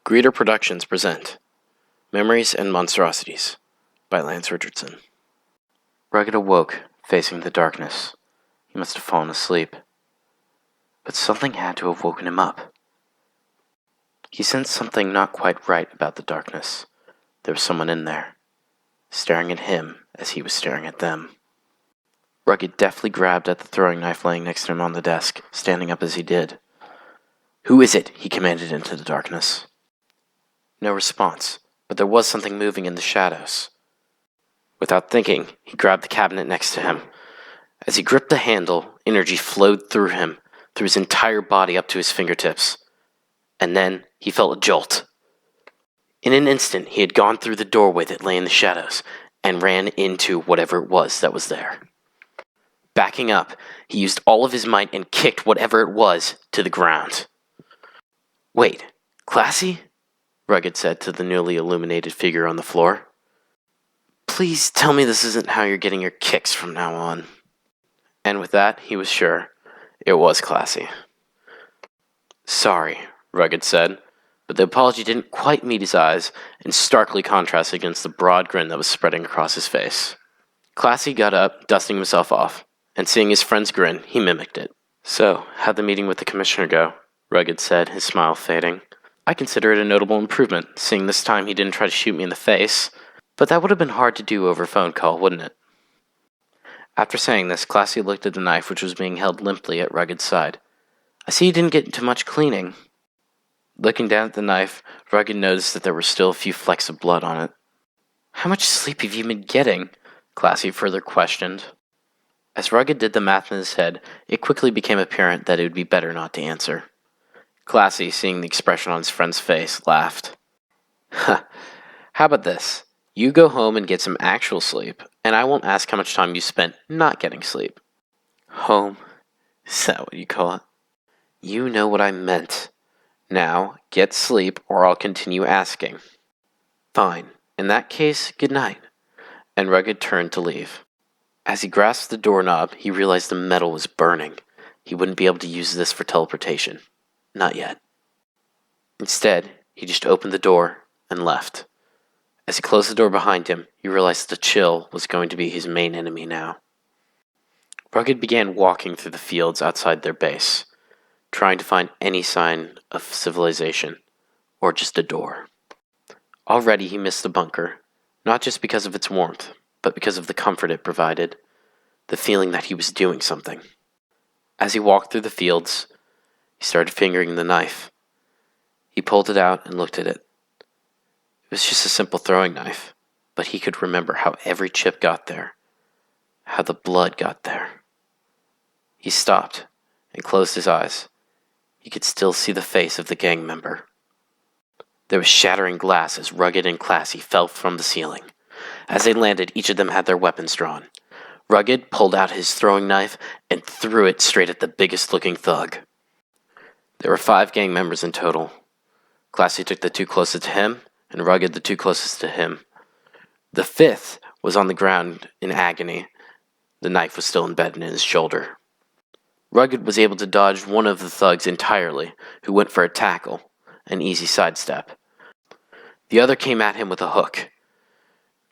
Greeter Productions present Memories and Monstrosities by Lance Richardson. Rugged awoke, facing the darkness. He must have fallen asleep. But something had to have woken him up. He sensed something not quite right about the darkness. There was someone in there, staring at him as he was staring at them. Rugged deftly grabbed at the throwing knife laying next to him on the desk, standing up as he did. "Who is it?" he commanded into the darkness. No response, but there was something moving in the shadows. Without thinking, he grabbed the cabinet next to him. As he gripped the handle, energy flowed through him, through his entire body up to his fingertips. And then he felt a jolt. In an instant, he had gone through the doorway that lay in the shadows and ran into whatever it was that was there. Backing up, he used all of his might and kicked whatever it was to the ground. "Wait, Classy?" Rugged said to the newly illuminated figure on the floor. "Please tell me this isn't how you're getting your kicks from now on." And with that, he was sure it was Classy. "Sorry," Rugged said, but the apology didn't quite meet his eyes and starkly contrasted against the broad grin that was spreading across his face. Classy got up, dusting himself off, and seeing his friend's grin, he mimicked it. "So, how'd the meeting with the commissioner go?" Rugged said, his smile fading. "I consider it a notable improvement, seeing this time he didn't try to shoot me in the face, but that would have been hard to do over a phone call, wouldn't it?" After saying this, Classy looked at the knife which was being held limply at Rugged's side. "I see you didn't get into much cleaning." Looking down at the knife, Rugged noticed that there were still a few flecks of blood on it. "How much sleep have you been getting?" Classy further questioned. As Rugged did the math in his head, it quickly became apparent that it would be better not to answer. Classy, seeing the expression on his friend's face, laughed. "Huh, how about this? You go home and get some actual sleep, and I won't ask how much time you spent not getting sleep." "Home? Is that what you call it?" "You know what I meant. Now, get sleep, or I'll continue asking." "Fine. In that case, good night." And Rugged turned to leave. As he grasped the doorknob, he realized the metal was burning. He wouldn't be able to use this for teleportation. Not yet. Instead, he just opened the door and left. As he closed the door behind him, he realized the chill was going to be his main enemy now. Rugged began walking through the fields outside their base, trying to find any sign of civilization, or just a door. Already he missed the bunker, not just because of its warmth, but because of the comfort it provided, the feeling that he was doing something. As he walked through the fields, he started fingering the knife. He pulled it out and looked at it. It was just a simple throwing knife, but he could remember how every chip got there, how the blood got there. He stopped and closed his eyes. He could still see the face of the gang member. There was shattering glass as Rugged and Classy fell from the ceiling. As they landed, each of them had their weapons drawn. Rugged pulled out his throwing knife and threw it straight at the biggest-looking thug. There were 5 gang members in total. Classy took the 2 closest to him, and Rugged the 2 closest to him. The 5th was on the ground in agony. The knife was still embedded in his shoulder. Rugged was able to dodge one of the thugs entirely, who went for a tackle, an easy sidestep. The other came at him with a hook.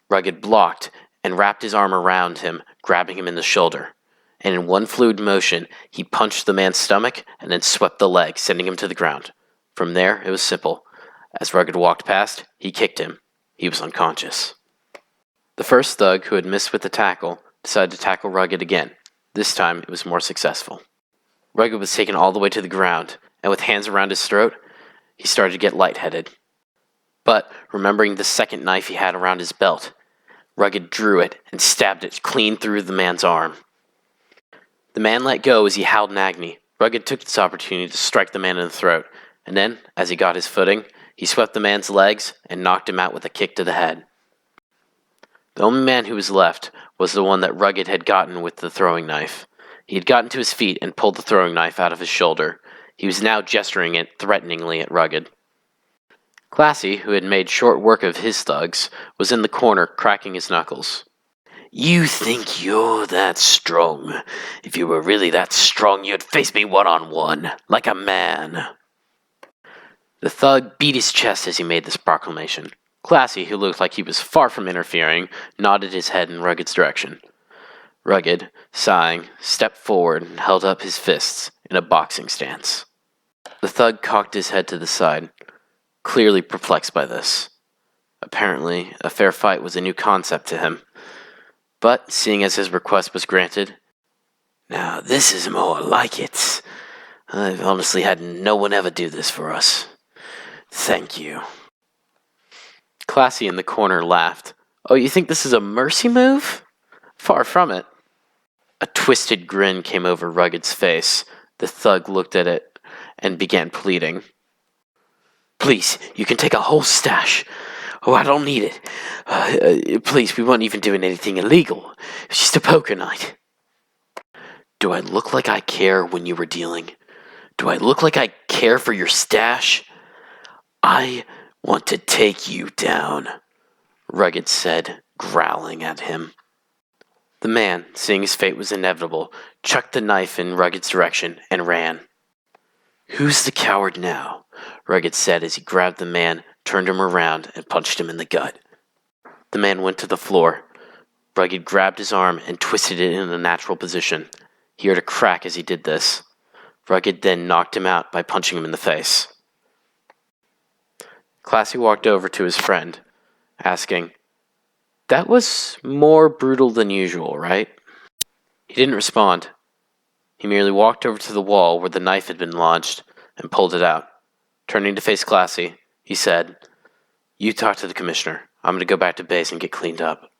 Rugged blocked and wrapped his arm around him, grabbing him in the shoulder. And in one fluid motion, he punched the man's stomach and then swept the leg, sending him to the ground. From there, it was simple. As Rugged walked past, he kicked him. He was unconscious. The first thug, who had missed with the tackle, decided to tackle Rugged again. This time, it was more successful. Rugged was taken all the way to the ground, and with hands around his throat, he started to get lightheaded. But, remembering the second knife he had around his belt, Rugged drew it and stabbed it clean through the man's arm. The man let go as he howled in agony. Rugged took this opportunity to strike the man in the throat, and then, as he got his footing, he swept the man's legs and knocked him out with a kick to the head. The only man who was left was the one that Rugged had gotten with the throwing knife. He had gotten to his feet and pulled the throwing knife out of his shoulder. He was now gesturing it threateningly at Rugged. Classy, who had made short work of his thugs, was in the corner cracking his knuckles. "You think you're that strong? If you were really that strong, you'd face me one-on-one, like a man." The thug beat his chest as he made this proclamation. Classy, who looked like he was far from interfering, nodded his head in Rugged's direction. Rugged, sighing, stepped forward and held up his fists in a boxing stance. The thug cocked his head to the side, clearly perplexed by this. Apparently, a fair fight was a new concept to him. But, seeing as his request was granted, "Now this is more like it. I've honestly had no one ever do this for us. Thank you." Classy in the corner laughed. "Oh, you think this is a mercy move? Far from it." A twisted grin came over Rugged's face. The thug looked at it and began pleading. "Please, you can take a whole stash. Oh, I don't need it. Please, we weren't even doing anything illegal. It's just a poker night." "Do I look like I care when you were dealing? Do I look like I care for your stash? I want to take you down," Rugged said, growling at him. The man, seeing his fate was inevitable, chucked the knife in Rugged's direction and ran. "Who's the coward now?" Rugged said as he grabbed the man, turned him around, and punched him in the gut. The man went to the floor. Rugged grabbed his arm and twisted it in a natural position. He heard a crack as he did this. Rugged then knocked him out by punching him in the face. Classy walked over to his friend, asking, "That was more brutal than usual, right?" He didn't respond. He merely walked over to the wall where the knife had been lodged and pulled it out. Turning to face Classy, he said, "You talk to the commissioner. I'm going to go back to base and get cleaned up."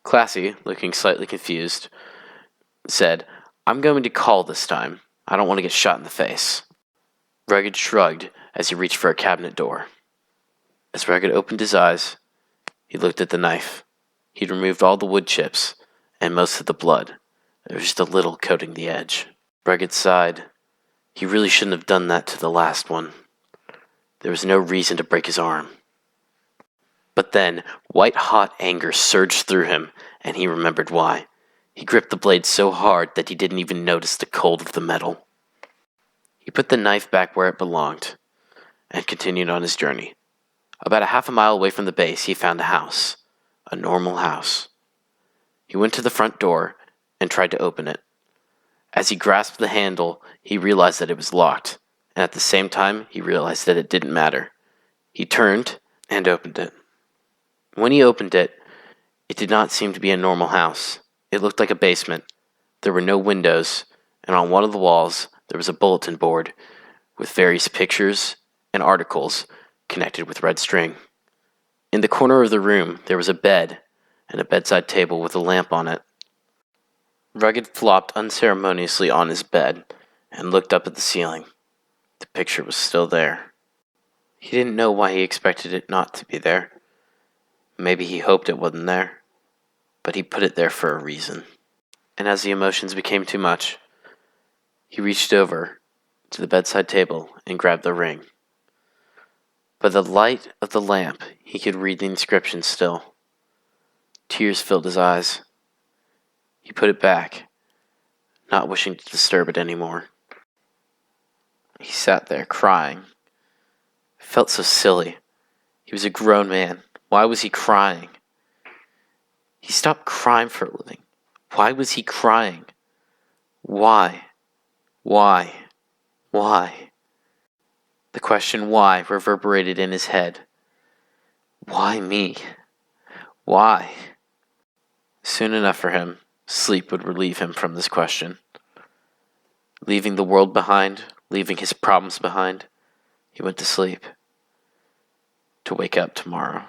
Classy, looking slightly confused, said, "I'm going to call this time. I don't want to get shot in the face." Rugged shrugged as he reached for a cabinet door. As Rugged opened his eyes, he looked at the knife. He'd removed all the wood chips and most of the blood. There was just a little coating the edge. Rugged sighed. He really shouldn't have done that to the last one. There was no reason to break his arm. But then, white-hot anger surged through him, and he remembered why. He gripped the blade so hard that he didn't even notice the cold of the metal. He put the knife back where it belonged, and continued on his journey. About a half a mile away from the base, he found a house. A normal house. He went to the front door and tried to open it. As he grasped the handle, he realized that it was locked, and at the same time, he realized that it didn't matter. He turned and opened it. When he opened it, it did not seem to be a normal house. It looked like a basement. There were no windows, and on one of the walls, there was a bulletin board with various pictures and articles connected with red string. In the corner of the room, there was a bed and a bedside table with a lamp on it. Rugged flopped unceremoniously on his bed and looked up at the ceiling. The picture was still there. He didn't know why he expected it not to be there. Maybe he hoped it wasn't there, but he put it there for a reason. And as the emotions became too much, he reached over to the bedside table and grabbed the ring. By the light of the lamp, he could read the inscription still. Tears filled his eyes. He put it back, not wishing to disturb it anymore. He sat there crying. It felt so silly. He was a grown man. Why was he crying? He stopped crying for a living. Why was he crying? Why? Why? Why? The question why reverberated in his head. Why me? Why? Soon enough for him, sleep would relieve him from this question. Leaving the world behind, leaving his problems behind, he went to sleep, to wake up tomorrow.